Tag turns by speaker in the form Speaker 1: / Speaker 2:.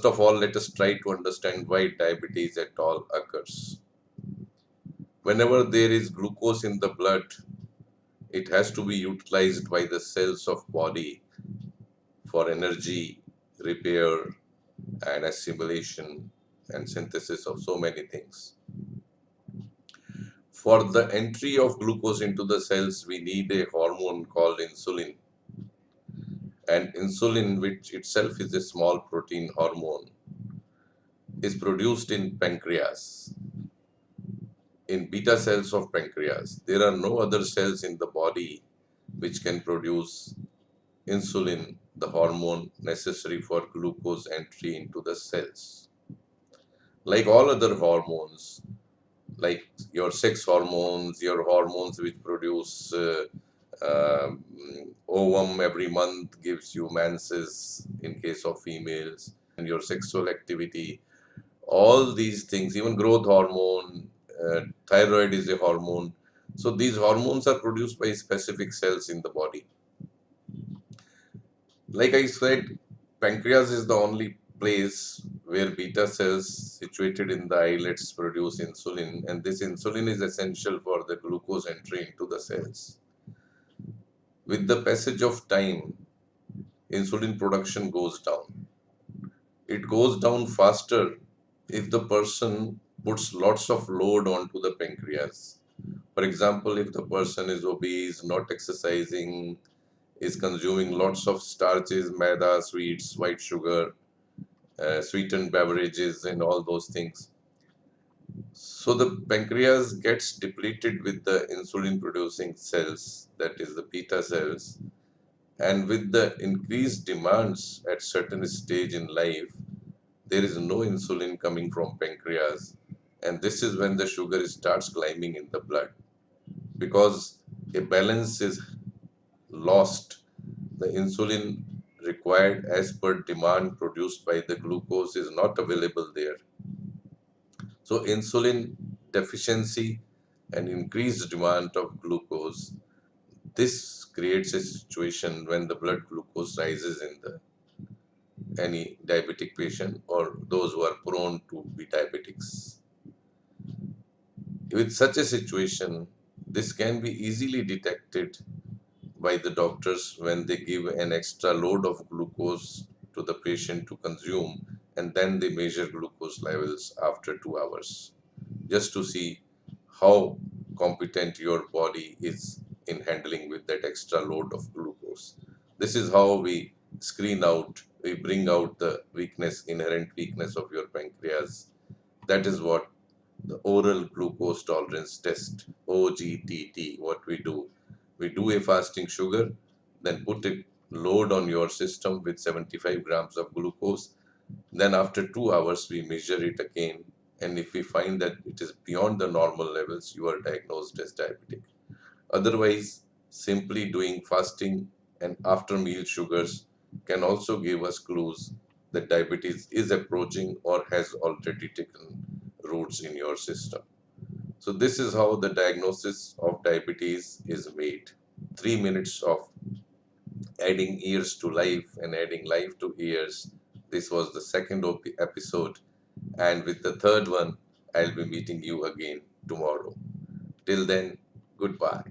Speaker 1: First of all, let us try to understand why diabetes at all occurs. Whenever there is glucose in the blood, it has to be utilized by the cells of body for energy, repair, and assimilation and synthesis of so many things. For the entry of glucose into the cells, we need a hormone called insulin. And insulin, which itself is a small protein hormone, is produced in pancreas, in beta cells of pancreas. There are no other cells in the body which can produce insulin, the hormone necessary for glucose entry into the cells. Like all other hormones, like your sex hormones, your hormones which produce um, ovum every month gives you menses in case of females, and your sexual activity, all these things, even growth hormone, thyroid is a hormone. So these hormones are produced by specific cells in the body. Like I said, pancreas is the only place where beta cells situated in the islets produce insulin, and this insulin is essential for the glucose entry into the cells. With the passage of time, insulin production goes down. It goes down faster if the person puts lots of load onto the pancreas. For example, if the person is obese, not exercising, is consuming lots of starches, maida, sweets, white sugar, sweetened beverages, and all those things. So the pancreas gets depleted with the insulin producing cells, that is the beta cells, and with the increased demands at certain stage in life, there is no insulin coming from pancreas, and this is when the sugar starts climbing in the blood. Because a balance is lost, the insulin required as per demand produced by the glucose is not available there. So insulin deficiency and increased demand of glucose, this creates a situation when the blood glucose rises in the any diabetic patient or those who are prone to be diabetics. With such a situation, this can be easily detected by the doctors when they give an extra load of glucose to the patient to consume, and then they measure glucose levels after 2 hours just to see how competent your body is in handling with that extra load of glucose. This is how we screen out, we bring out the weakness, inherent weakness of your pancreas. That is what the oral glucose tolerance test, OGTT, what we do. We do a fasting sugar, then put a load on your system with 75 grams of glucose. Then after 2 hours, we measure it again. And if we find that it is beyond the normal levels, you are diagnosed as diabetic. Otherwise, simply doing fasting and after meal sugars can also give us clues that diabetes is approaching or has already taken roots in your system. So this is how the diagnosis of diabetes is made. 3 minutes of adding years to life and adding life to years. This was the second episode, and with the third one, I'll be meeting you again tomorrow. Till then, goodbye.